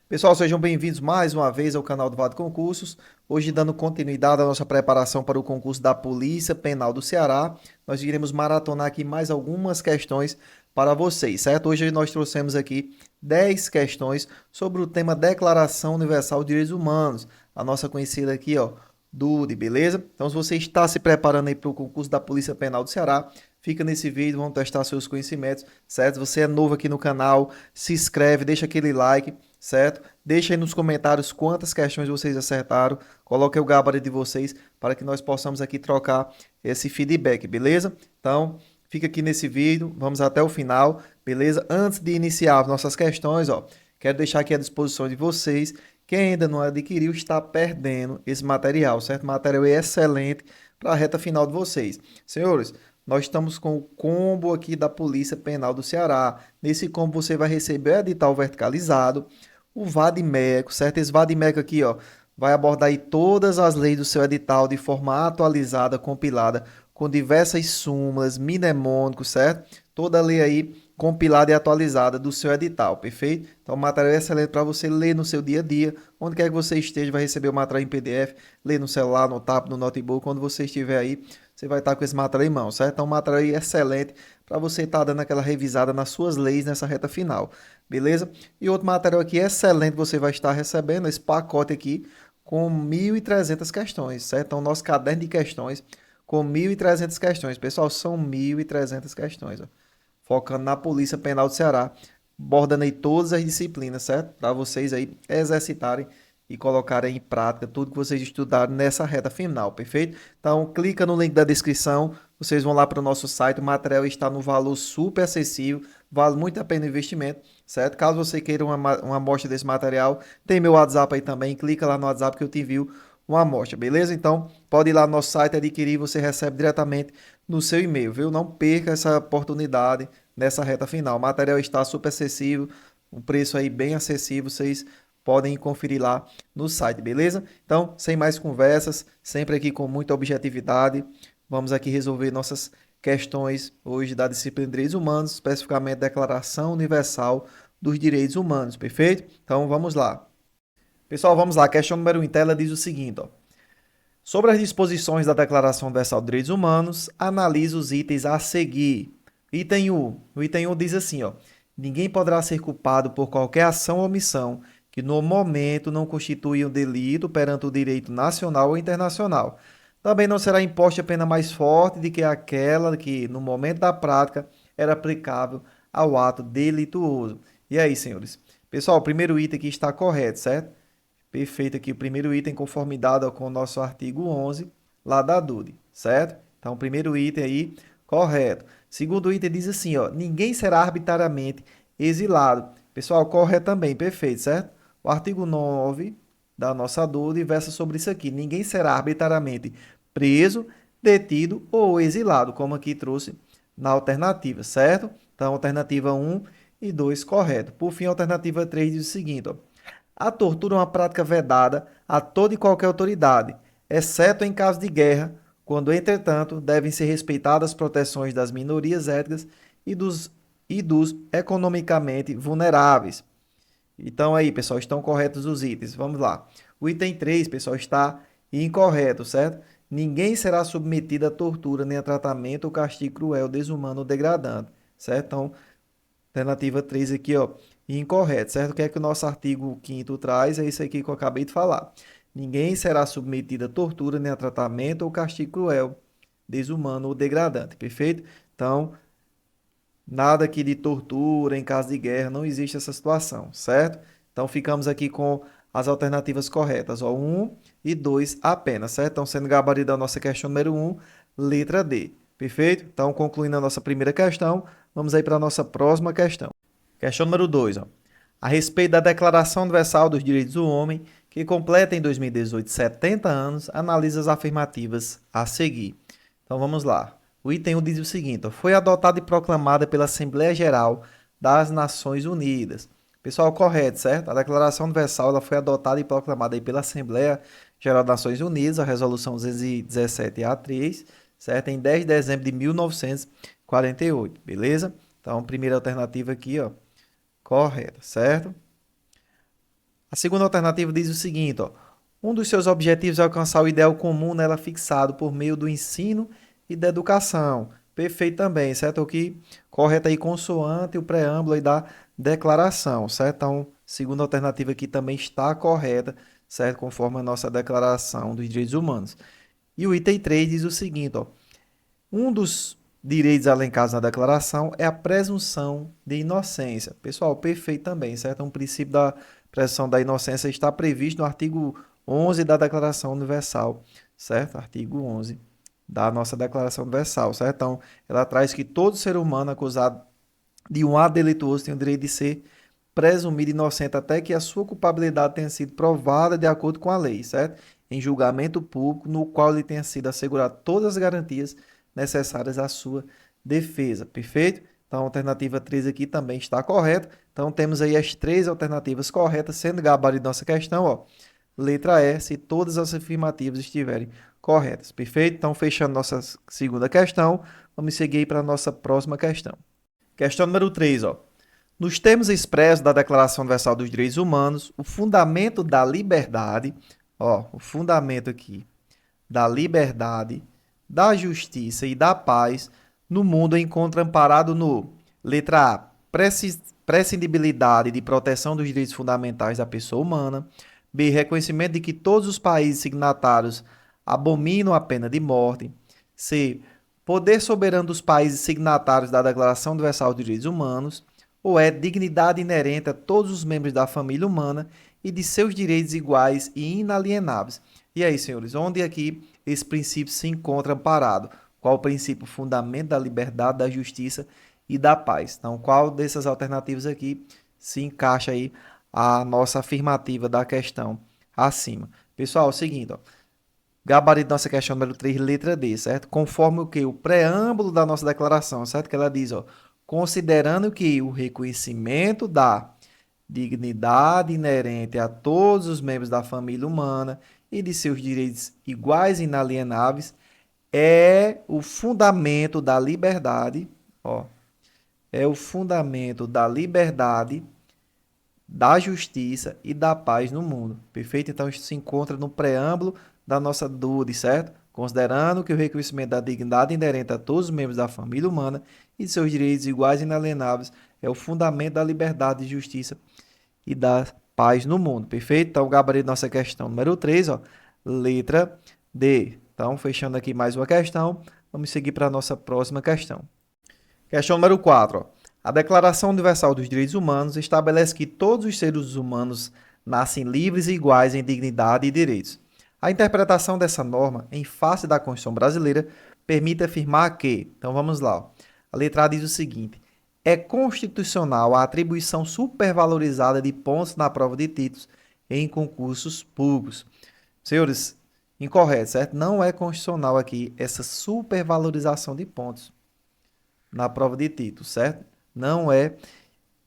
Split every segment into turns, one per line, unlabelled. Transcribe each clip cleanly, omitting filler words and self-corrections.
Pessoal, sejam bem-vindos mais uma vez ao canal do Vado Concursos. Hoje, dando continuidade à nossa preparação para o concurso da Polícia Penal do Ceará, nós iremos maratonar aqui mais algumas questões para vocês, certo? Hoje nós trouxemos aqui 10 questões sobre o tema Declaração Universal de Direitos Humanos, a nossa conhecida aqui, ó, DUDE, beleza? Então, se você está se preparando aí para o concurso da Polícia Penal do Ceará, fica nesse vídeo, vamos testar seus conhecimentos, certo? Se você é novo aqui no canal, se inscreve, deixa aquele like, certo? Deixa aí nos comentários quantas questões vocês acertaram, coloque o gabarito de vocês para que nós possamos aqui trocar esse feedback, beleza? Então, fica aqui nesse vídeo, vamos até o final, beleza? Antes de iniciar as nossas questões, ó, quero deixar aqui à disposição de vocês. Quem ainda não adquiriu está perdendo esse material, certo? O material é excelente para a reta final de vocês. Senhores, nós estamos com o combo aqui da Polícia Penal do Ceará. Nesse combo você vai receber o edital verticalizado, o Vadimeco, certo? Esse Vadimeco aqui, ó, vai abordar aí todas as leis do seu edital de forma atualizada, compilada, com diversas súmulas, mnemônicos, certo? Toda a lei aí compilada e atualizada do seu edital, perfeito? Então, o material é excelente para você ler no seu dia a dia, onde quer que você esteja, vai receber o material em PDF, ler no celular, no tablet, no notebook, quando você estiver aí, você vai estar com esse material em mão, certo? Então, um material aí excelente para você estar dando aquela revisada nas suas leis nessa reta final, beleza? E outro material aqui excelente você vai estar recebendo, esse pacote aqui, com 1.300 questões, certo? Então, nosso caderno de questões com 1.300 questões. Pessoal, são 1.300 questões, ó, focando na Polícia Penal do Ceará, abordando aí todas as disciplinas, certo? Para vocês aí exercitarem e colocarem em prática tudo que vocês estudaram nessa reta final, perfeito? Então, clica no link da descrição, vocês vão lá para o nosso site, o material está no valor super acessível, vale muito a pena o investimento, certo? Caso você queira uma amostra desse material, tem meu WhatsApp aí também, clica lá no WhatsApp que eu te envio uma amostra, beleza? Então, pode ir lá no nosso site adquirir, você recebe diretamente no seu e-mail, viu? Não perca essa oportunidade nessa reta final. O material está super acessível, um preço aí bem acessível, vocês podem conferir lá no site, beleza? Então, sem mais conversas, sempre aqui com muita objetividade, vamos aqui resolver nossas questões hoje da disciplina de Direitos Humanos, especificamente Declaração Universal dos Direitos Humanos, perfeito? Então, vamos lá. Pessoal, vamos lá. A questão número 1 em tela diz o seguinte, ó. Sobre as disposições da Declaração Universal de Direitos Humanos, analise os itens a seguir. Item 1. O item 1 diz assim, ó: ninguém poderá ser culpado por qualquer ação ou omissão que no momento não constitui um delito perante o direito nacional ou internacional. Também não será imposta pena mais forte do que aquela que, no momento da prática, era aplicável ao ato delituoso. E aí, senhores? Pessoal, o primeiro item aqui está correto, certo? Perfeito aqui o primeiro item, conformidade com o nosso artigo 11, lá da DUDE, certo? Então, o primeiro item aí, correto. Segundo item diz assim, ó, ninguém será arbitrariamente exilado. Pessoal, correto também, perfeito, certo? O artigo 9 da nossa DUDE versa sobre isso aqui. Ninguém será arbitrariamente preso, detido ou exilado, como aqui trouxe na alternativa, certo? Então, alternativa 1 e 2, correto. Por fim, a alternativa 3 diz o seguinte, ó, a tortura é uma prática vedada a toda e qualquer autoridade, exceto em caso de guerra, quando, entretanto, devem ser respeitadas as proteções das minorias étnicas e dos economicamente vulneráveis. Então aí, pessoal, estão corretos os itens. Vamos lá. O item 3, pessoal, está incorreto, certo? Ninguém será submetido a tortura, nem a tratamento ou castigo cruel, desumano ou degradante, certo? Então, alternativa 3 aqui, ó, incorreto, certo? O que é que o nosso artigo 5º traz? É isso aqui que eu acabei de falar. Ninguém será submetido a tortura, nem a tratamento ou castigo cruel, desumano ou degradante, perfeito? Então, nada aqui de tortura em caso de guerra, não existe essa situação, certo? Então, ficamos aqui com as alternativas corretas, ó, 1 e 2 apenas, certo? Então, sendo gabarito da nossa questão número 1, letra D, perfeito? Então, concluindo a nossa primeira questão, vamos aí para a nossa próxima questão. Questão número 2, ó. A respeito da Declaração Universal dos Direitos do Homem, que completa em 2018 70 anos, analisa as afirmativas a seguir. Então vamos lá. O item 1 diz o seguinte, ó, foi adotada e proclamada pela Assembleia Geral das Nações Unidas. Pessoal, correto, certo? A Declaração Universal ela foi adotada e proclamada aí pela Assembleia Geral das Nações Unidas, a Resolução 217-A3, certo? Em 10 de dezembro de 1948, beleza? Então, primeira alternativa aqui, ó, correta, certo? A segunda alternativa diz o seguinte, ó, um dos seus objetivos é alcançar o ideal comum nela fixado por meio do ensino e da educação. Perfeito também, certo? O que correto aí consoante o preâmbulo aí da declaração, certo? Então, segunda alternativa aqui também está correta, certo? Conforme a nossa declaração dos direitos humanos. E o item 3 diz o seguinte, ó, um dos direitos elencados na declaração é a presunção de inocência. Pessoal, perfeito também, certo? Um princípio da presunção da inocência está previsto no artigo 11 da Declaração Universal, certo? Artigo 11 da nossa Declaração Universal, certo? Então, ela traz que todo ser humano acusado de um ato delituoso tem o direito de ser presumido inocente até que a sua culpabilidade tenha sido provada de acordo com a lei, certo? Em julgamento público, no qual lhe tenha sido assegurado todas as garantias necessárias à sua defesa, perfeito? Então, a alternativa 3 aqui também está correta. Então, temos aí as três alternativas corretas, sendo gabarito nossa questão, ó. Letra E, se todas as afirmativas estiverem corretas, perfeito? Então, fechando nossa segunda questão, vamos seguir para a nossa próxima questão. Questão número 3, ó. Nos termos expressos da Declaração Universal dos Direitos Humanos, o fundamento da liberdade, ó, o fundamento aqui da liberdade, da justiça e da paz no mundo encontra amparado no letra A, prescindibilidade de proteção dos direitos fundamentais da pessoa humana, B, reconhecimento de que todos os países signatários abominam a pena de morte, C, poder soberano dos países signatários da Declaração Universal dos Direitos Humanos, ou é dignidade inerente a todos os membros da família humana e de seus direitos iguais e inalienáveis. E aí, senhores, onde aqui esse princípio se encontra amparado? Qual o princípio? O fundamento da liberdade, da justiça e da paz. Então, qual dessas alternativas aqui se encaixa aí a nossa afirmativa da questão acima? Pessoal, é o seguinte, ó, gabarito da nossa questão número 3, letra D, certo? Conforme o que? O preâmbulo da nossa declaração, certo? Que ela diz, ó, considerando que o reconhecimento da dignidade inerente a todos os membros da família humana e de seus direitos iguais e inalienáveis é o fundamento da liberdade, ó, é o fundamento da liberdade, da justiça e da paz no mundo. Perfeito? Então, isso se encontra no preâmbulo da nossa DUD, certo? Considerando que o reconhecimento da dignidade inerente a todos os membros da família humana e de seus direitos iguais e inalienáveis é o fundamento da liberdade, justiça e da paz no mundo. Perfeito? Então, o gabarito da nossa questão número 3, ó, letra D. Então, fechando aqui mais uma questão, vamos seguir para a nossa próxima questão. Questão número 4, ó. A Declaração Universal dos Direitos Humanos estabelece que todos os seres humanos nascem livres e iguais em dignidade e direitos. A interpretação dessa norma, em face da Constituição brasileira, permite afirmar que, então vamos lá, ó. A letra A diz o seguinte: é constitucional a atribuição supervalorizada de pontos na prova de títulos em concursos públicos. Senhores, incorreto, certo? Não é constitucional aqui essa supervalorização de pontos na prova de títulos, certo? Não é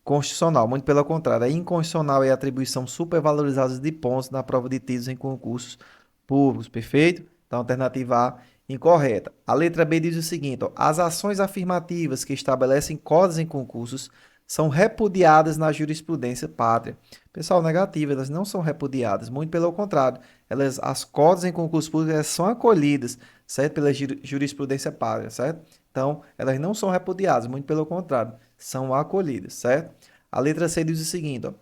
constitucional, muito pelo contrário, é inconstitucional a atribuição supervalorizada de pontos na prova de títulos em concursos públicos, perfeito? Então, alternativa A, incorreta. A letra B diz o seguinte, ó, as ações afirmativas que estabelecem cotas em concursos são repudiadas na jurisprudência pátria. Pessoal, negativa, elas não são repudiadas, muito pelo contrário, as cotas em concursos públicos elas são acolhidas, certo? Pela jurisprudência pátria, certo? Então, elas não são repudiadas, muito pelo contrário, são acolhidas, certo? A letra C diz o seguinte, ó,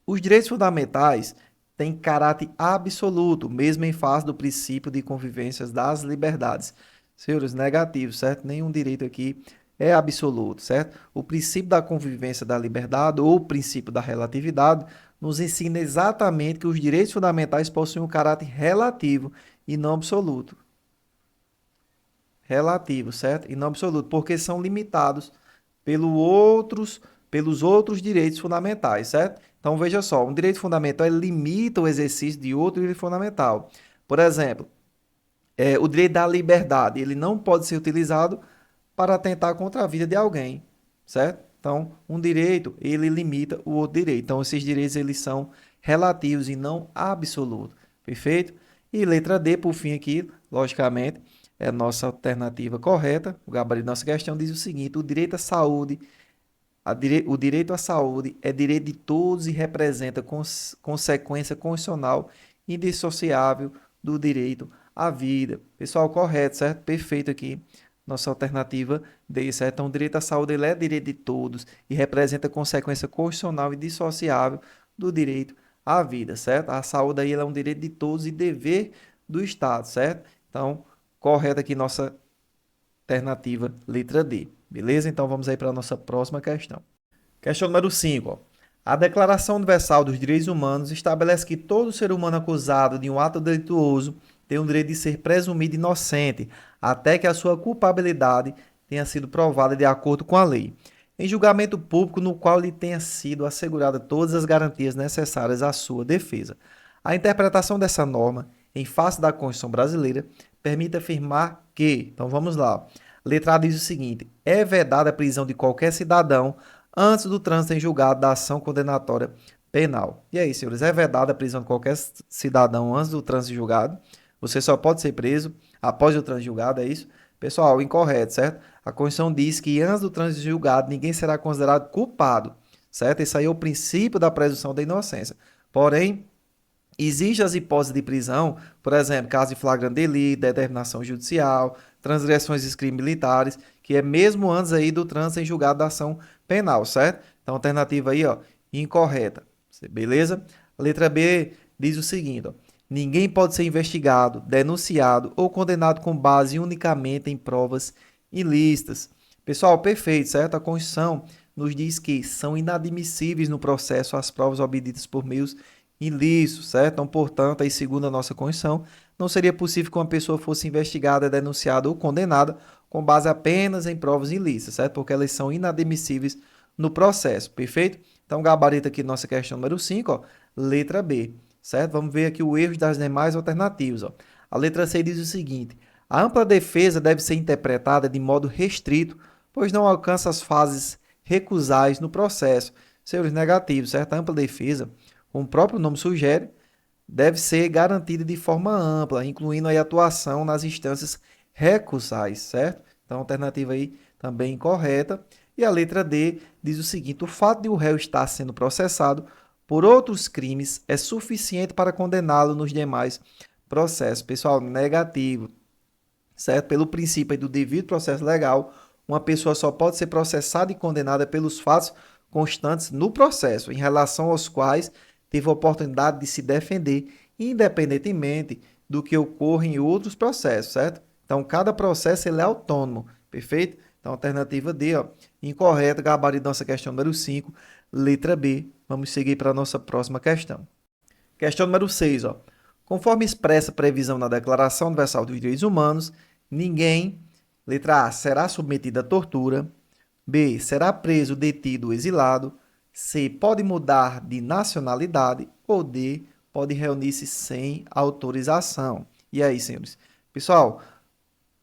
os direitos fundamentais têm caráter absoluto, mesmo em face do princípio de convivência das liberdades. Senhores, negativo, certo? Nenhum direito aqui é absoluto, certo? O princípio da convivência da liberdade ou o princípio da relatividade nos ensina exatamente que os direitos fundamentais possuem um caráter relativo e não absoluto. Relativo, certo? E não absoluto, porque são limitados pelos outros direitos fundamentais, certo? Então, veja só, um direito fundamental ele limita o exercício de outro direito fundamental. Por exemplo, o direito da liberdade, ele não pode ser utilizado para atentar contra a vida de alguém, certo? Então, um direito, ele limita o outro direito. Então, esses direitos, eles são relativos e não absolutos, perfeito? E letra D, por fim aqui, logicamente, é a nossa alternativa correta. O gabarito da nossa questão diz o seguinte, o direito à saúde, O direito à saúde é direito de todos e representa consequência constitucional indissociável do direito à vida. Pessoal, correto, certo? Perfeito aqui. Nossa alternativa D, certo? Então, o direito à saúde ele é direito de todos e representa consequência constitucional indissociável do direito à vida, certo? A saúde aí ela é um direito de todos e dever do Estado, certo? Então, correto aqui nossa alternativa letra D. Beleza? Então vamos aí para a nossa próxima questão. Questão número 5. A Declaração Universal dos Direitos Humanos estabelece que todo ser humano acusado de um ato delituoso tem o direito de ser presumido inocente até que a sua culpabilidade tenha sido provada de acordo com a lei, em julgamento público no qual lhe tenha sido assegurada todas as garantias necessárias à sua defesa. A interpretação dessa norma, em face da Constituição brasileira, permite afirmar que, então vamos lá, a letra A diz o seguinte: é vedada a prisão de qualquer cidadão antes do trânsito em julgado da ação condenatória penal. E aí, senhores, é vedada a prisão de qualquer cidadão antes do trânsito em julgado? Você só pode ser preso após o trânsito em julgado, é isso? Pessoal, incorreto, certo? A Constituição diz que antes do trânsito em julgado ninguém será considerado culpado, certo? Esse aí é o princípio da presunção da inocência. Porém, existem as hipóteses de prisão, por exemplo, caso de flagrante delito, determinação judicial, transgressões de crimes militares, que é mesmo antes aí do trânsito em julgado da ação penal, certo? Então, alternativa aí, ó, incorreta. Beleza? A letra B diz o seguinte, ó: ninguém pode ser investigado, denunciado ou condenado com base unicamente em provas ilícitas. Pessoal, perfeito, certo? A Constituição nos diz que são inadmissíveis no processo as provas obtidas por meios ilícitos, certo? Então, portanto, aí, segundo a nossa Constituição, não seria possível que uma pessoa fosse investigada, denunciada ou condenada com base apenas em provas ilícitas, certo? Porque elas são inadmissíveis no processo, perfeito? Então, gabarito aqui nossa questão número 5, ó, letra B, certo? Vamos ver aqui o erro das demais alternativas, ó. A letra C diz o seguinte: a ampla defesa deve ser interpretada de modo restrito, pois não alcança as fases recusais no processo. Seus negativos, certo? A ampla defesa, como o próprio nome sugere, deve ser garantida de forma ampla, incluindo a atuação nas instâncias recursais, certo? Então, a alternativa aí também correta. E a letra D diz o seguinte: o fato de o réu estar sendo processado por outros crimes é suficiente para condená-lo nos demais processos. Pessoal, negativo, certo? Pelo princípio aí do devido processo legal, uma pessoa só pode ser processada e condenada pelos fatos constantes no processo, em relação aos quais teve a oportunidade de se defender, independentemente do que ocorra em outros processos, certo? Então, cada processo ele é autônomo, perfeito? Então, alternativa D, ó, incorreta, gabarito nossa questão número 5, letra B. Vamos seguir para a nossa próxima questão. Questão número 6, ó. Conforme expressa a previsão na Declaração Universal dos Direitos Humanos, ninguém, letra A, será submetido à tortura, B, será preso, detido ou exilado, C, pode mudar de nacionalidade ou D, pode reunir-se sem autorização. E aí, senhores? Pessoal,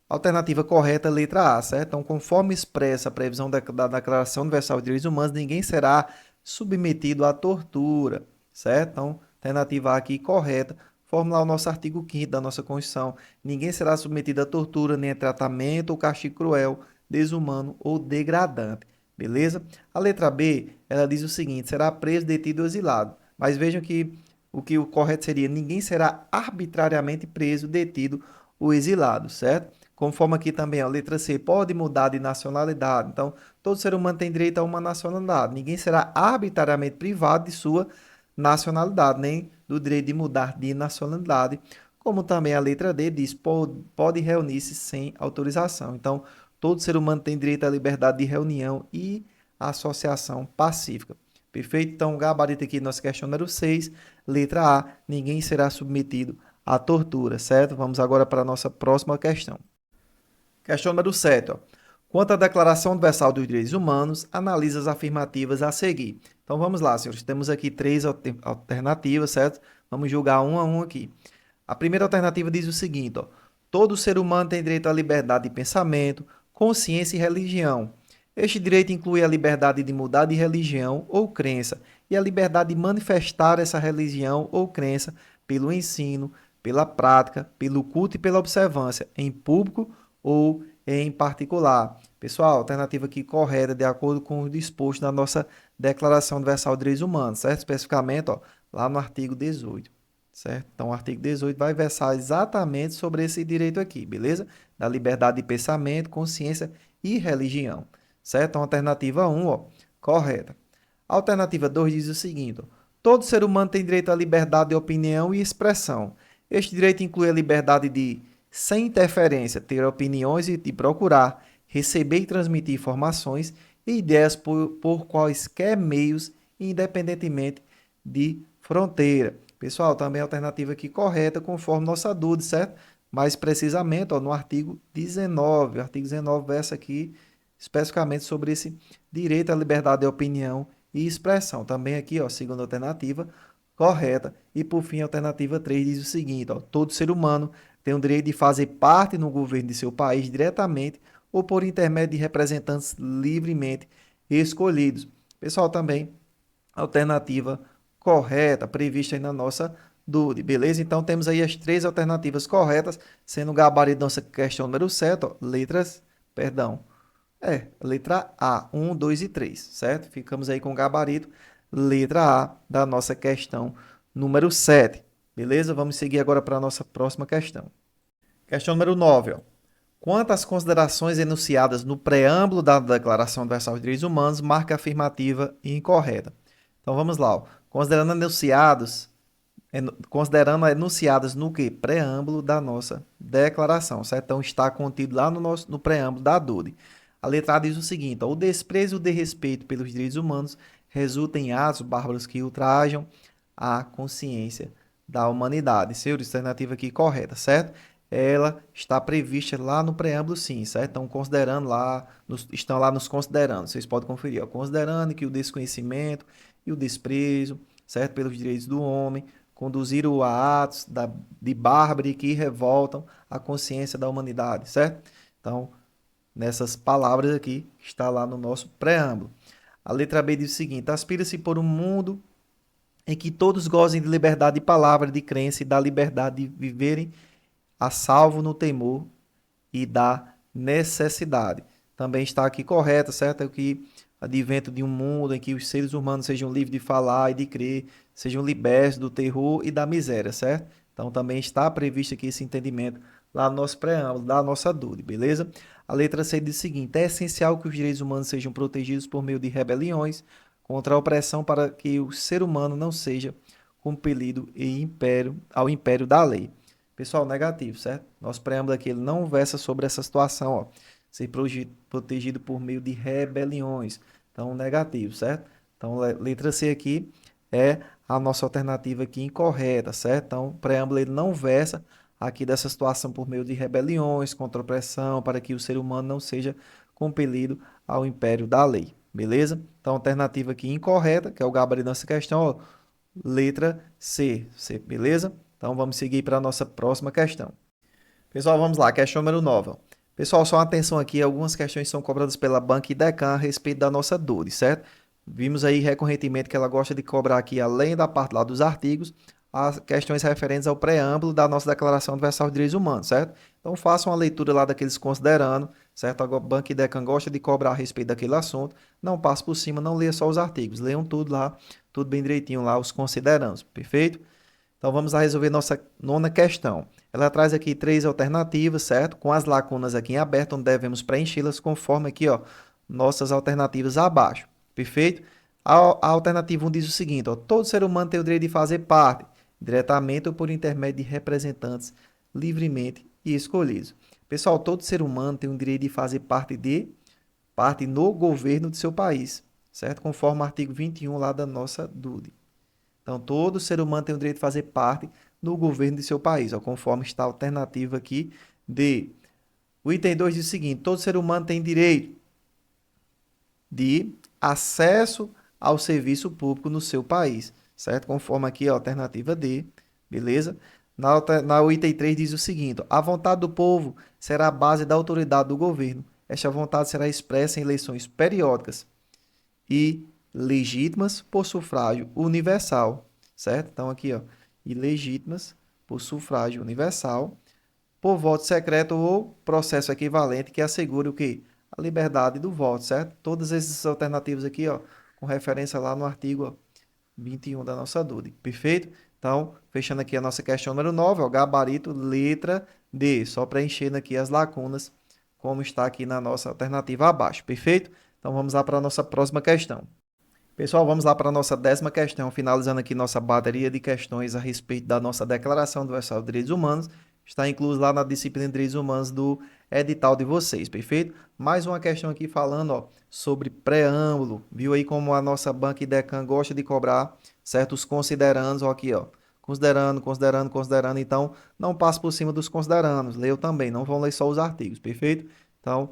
alternativa correta, letra A, certo? Então, conforme expressa a previsão da Declaração Universal de Direitos Humanos, ninguém será submetido à tortura, certo? Então, alternativa A aqui correta. Formular o nosso artigo 5º da nossa Constituição. Ninguém será submetido à tortura, nem a tratamento ou castigo cruel, desumano ou degradante. Beleza? A letra B, ela diz o seguinte: será preso, detido ou exilado. Mas vejam que o correto seria: ninguém será arbitrariamente preso, detido ou exilado, certo? Conforme aqui também a letra C, pode mudar de nacionalidade. Então, todo ser humano tem direito a uma nacionalidade. Ninguém será arbitrariamente privado de sua nacionalidade, nem do direito de mudar de nacionalidade. Como também a letra D diz, pode reunir-se sem autorização. Então, todo ser humano tem direito à liberdade de reunião e associação pacífica. Perfeito? Então, gabarito aqui nossa questão número 6, letra A, ninguém será submetido à tortura, certo? Vamos agora para a nossa próxima questão. Questão número 7. Ó. Quanto à Declaração Universal dos Direitos Humanos, analisa as afirmativas a seguir. Então, vamos lá, senhores. Temos aqui 3 alternativas, certo? Vamos julgar um a um aqui. A primeira alternativa diz o seguinte, ó: todo ser humano tem direito à liberdade de pensamento, consciência e religião. Este direito inclui a liberdade de mudar de religião ou crença e a liberdade de manifestar essa religião ou crença pelo ensino, pela prática, pelo culto e pela observância, em público ou em particular. Pessoal, a alternativa aqui correta, de acordo com o disposto na nossa Declaração Universal de Direitos Humanos, certo? Especificamente, ó, lá no artigo 18, certo? Então, o artigo 18 vai versar exatamente sobre esse direito aqui, beleza? Da liberdade de pensamento, consciência e religião, certo? Então, alternativa 1, ó, correta. A alternativa 2 diz o seguinte, ó, todo ser humano tem direito à liberdade de opinião e expressão. Este direito inclui a liberdade de, sem interferência, ter opiniões e de procurar, receber e transmitir informações e ideias por quaisquer meios, independentemente de fronteira. Pessoal, também a alternativa aqui correta, conforme nossa dúvida, certo? Mais precisamente, ó, no artigo 19. O artigo 19 versa aqui especificamente sobre esse direito à liberdade de opinião e expressão. Também aqui, ó, segunda alternativa, correta. E por fim, a alternativa 3 diz o seguinte, ó, todo ser humano tem o direito de fazer parte no governo de seu país diretamente ou por intermédio de representantes livremente escolhidos. Pessoal, também alternativa correta prevista aí na nossa dúvida, beleza? Então temos aí as três alternativas corretas, sendo o gabarito da nossa questão número 7, ó, letra A, 1, 2 e 3, certo? Ficamos aí com o gabarito, letra A da nossa questão número 7, beleza? Vamos seguir agora para a nossa próxima questão. Questão número 9, ó. Quanto às considerações enunciadas no preâmbulo da Declaração Universal dos Direitos Humanos, marca afirmativa e incorreta. Então vamos lá, ó. Considerando enunciadas no que? Preâmbulo da nossa declaração, certo? Então está contido lá no preâmbulo da DUDE. A letra A diz o seguinte, ó, o desprezo e o desrespeito pelos direitos humanos resulta em atos bárbaros que ultrajam a consciência da humanidade. Senhores, alternativa aqui correta, certo? Ela está prevista lá no preâmbulo, sim, certo? Então, considerando lá, estão lá nos considerando, vocês podem conferir, ó, considerando que o desconhecimento e o desprezo, certo, pelos direitos do homem, conduziram a atos de bárbaro que revoltam a consciência da humanidade, certo? Então, nessas palavras aqui, está lá no nosso preâmbulo. A letra B diz o seguinte, aspira-se por um mundo em que todos gozem de liberdade de palavra, de crença e da liberdade de viverem a salvo no temor e da necessidade. Também está aqui correto, certo? É que advento de um mundo em que os seres humanos sejam livres de falar e de crer, sejam libertos do terror e da miséria, certo? Então também está previsto aqui esse entendimento lá no nosso preâmbulo, da nossa dúvida, beleza? A letra C diz o seguinte, é essencial que os direitos humanos sejam protegidos por meio de rebeliões contra a opressão para que o ser humano não seja compelido ao império da lei. Pessoal, negativo, certo? Nosso preâmbulo aqui ele não versa sobre essa situação, ó, ser protegido por meio de rebeliões. Então, negativo, certo? Então, letra C aqui é a nossa alternativa aqui incorreta, certo? Então, o preâmbulo ele não versa aqui dessa situação por meio de rebeliões, contra opressão, para que o ser humano não seja compelido ao império da lei, beleza? Então, alternativa aqui incorreta, que é o gabarito da nossa questão, ó, letra C, beleza? Então, vamos seguir para a nossa próxima questão. Pessoal, vamos lá, questão número 9. Pessoal, só atenção aqui, algumas questões são cobradas pela Banca Idecam a respeito da nossa DURE, certo? Vimos aí recorrentemente que ela gosta de cobrar aqui, além da parte lá dos artigos, as questões referentes ao preâmbulo da nossa Declaração Universal de Direitos Humanos, certo? Então, façam uma leitura lá daqueles considerando, certo? A Banca Idecam gosta de cobrar a respeito daquele assunto, não passe por cima, não leia só os artigos, leiam tudo lá, tudo bem direitinho lá, os considerandos, perfeito? Então vamos lá resolver nossa nona questão. Ela traz aqui três alternativas, certo? Com as lacunas aqui em aberto, onde devemos preenchê-las conforme aqui, ó, nossas alternativas abaixo. Perfeito? A alternativa 1 diz o seguinte, ó, todo ser humano tem o direito de fazer parte, diretamente ou por intermédio de representantes livremente e escolhidos. Pessoal, todo ser humano tem o direito de fazer parte no governo de seu país, certo? Conforme o artigo 21 lá da nossa DUDE. Então, todo ser humano tem o direito de fazer parte do governo de seu país, ó, conforme está a alternativa aqui D. O item 2 diz o seguinte, todo ser humano tem direito de acesso ao serviço público no seu país, certo? Conforme aqui a alternativa D, beleza? O item 3 diz o seguinte, a vontade do povo será a base da autoridade do governo. Esta vontade será expressa em eleições periódicas e legítimas por sufrágio universal, certo? Então aqui, ó, ilegítimas por sufrágio universal, por voto secreto ou processo equivalente que assegure o quê? a liberdade do voto, certo? Todas essas alternativas aqui, ó, com referência lá no artigo, ó, 21 da nossa DUD, perfeito? Então, fechando aqui a nossa questão número 9, ó, gabarito, letra D, só preenchendo aqui as lacunas, como está aqui na nossa alternativa abaixo, perfeito? Então, vamos lá para a nossa próxima questão. Pessoal, vamos lá para a nossa 10ª questão, finalizando aqui nossa bateria de questões a respeito da nossa Declaração Universal de Direitos Humanos. Está incluso lá na disciplina de Direitos Humanos do edital de vocês, perfeito? Mais uma questão aqui falando, ó, sobre preâmbulo. Viu aí como a nossa banca IDECAN gosta de cobrar certos considerandos, ó, aqui, ó. Considerando, considerando, considerando. Então, não passe por cima dos considerandos. Leio também, não vão ler só os artigos, perfeito? Então,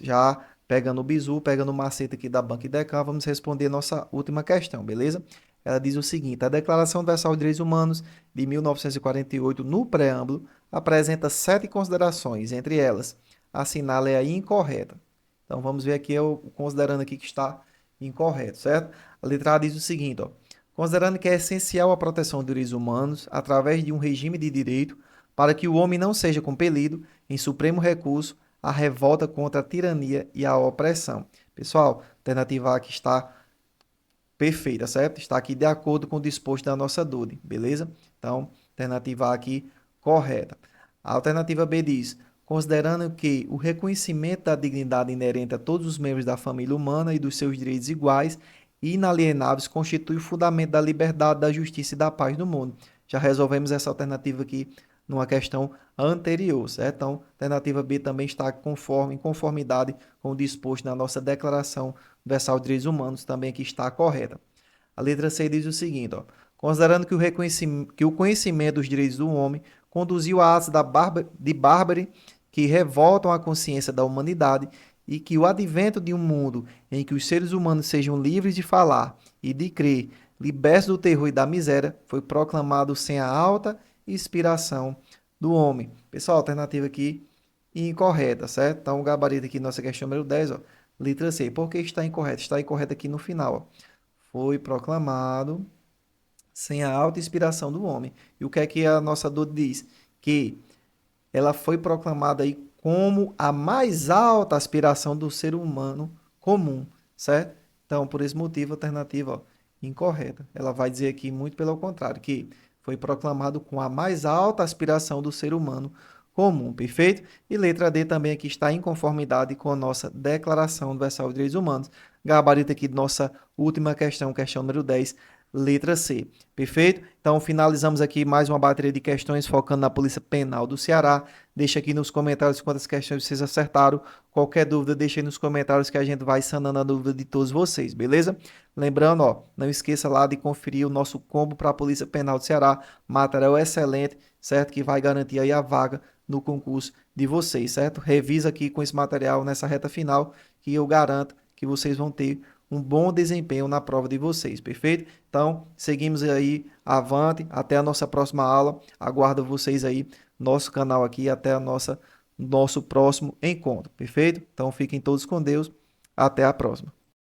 já pegando o bizu, pegando o macete aqui da banca IDECAN, vamos responder nossa última questão, beleza? Ela diz o seguinte: a Declaração Universal de Direitos Humanos de 1948, no preâmbulo, apresenta 7 considerações, entre elas, assinale a incorreta. Então, vamos ver aqui, eu considerando aqui que está incorreto, certo? A letra A diz o seguinte, ó: considerando que é essencial a proteção dos direitos humanos através de um regime de direito para que o homem não seja compelido, em supremo recurso, à revolta contra a tirania e a opressão. Pessoal, a alternativa A aqui está perfeita, certo? Está aqui de acordo com o disposto da nossa DUD, beleza? Então, alternativa A aqui correta. A alternativa B diz: considerando que o reconhecimento da dignidade inerente a todos os membros da família humana e dos seus direitos iguais e inalienáveis constitui o fundamento da liberdade, da justiça e da paz no mundo. Já resolvemos essa alternativa aqui numa questão anterior, certo? Então, a alternativa B também está em conformidade com o disposto na nossa Declaração Universal de Direitos Humanos, também aqui está correta. A letra C diz o seguinte, ó: considerando que o conhecimento dos direitos do homem conduziu a atos de bárbaro que revoltam a consciência da humanidade e que o advento de um mundo em que os seres humanos sejam livres de falar e de crer, libertos do terror e da miséria, foi proclamado sem a alta inspiração do homem. Pessoal, alternativa aqui incorreta, certo? Então, o gabarito aqui, nossa questão número 10, ó, letra C. Por que está incorreto? Está incorreto aqui no final, ó. Foi proclamado sem a alta inspiração do homem. E o que é que a nossa DUD diz? Que ela foi proclamada aí como a mais alta aspiração do ser humano comum, certo? Então, por esse motivo, a alternativa, ó, incorreta. Ela vai dizer aqui muito pelo contrário, que foi proclamado com a mais alta aspiração do ser humano comum, perfeito? E letra D também aqui está em conformidade com a nossa Declaração Universal de Direitos Humanos. Gabarito aqui de nossa última questão, questão número 10, letra C. Perfeito? Então, finalizamos aqui mais uma bateria de questões focando na Polícia Penal do Ceará. Deixa aqui nos comentários quantas questões vocês acertaram. Qualquer dúvida, deixa aí nos comentários que a gente vai sanando a dúvida de todos vocês, beleza? Lembrando, ó, não esqueça lá de conferir o nosso combo para a Polícia Penal do Ceará. Material excelente, certo? Que vai garantir aí a vaga no concurso de vocês, certo? Revisa aqui com esse material nessa reta final que eu garanto que vocês vão ter um bom desempenho na prova de vocês, perfeito? Então, seguimos aí avante, até a nossa próxima aula. Aguardo vocês aí no nosso canal aqui, até nosso próximo encontro, perfeito? Então, fiquem todos com Deus. Até a próxima.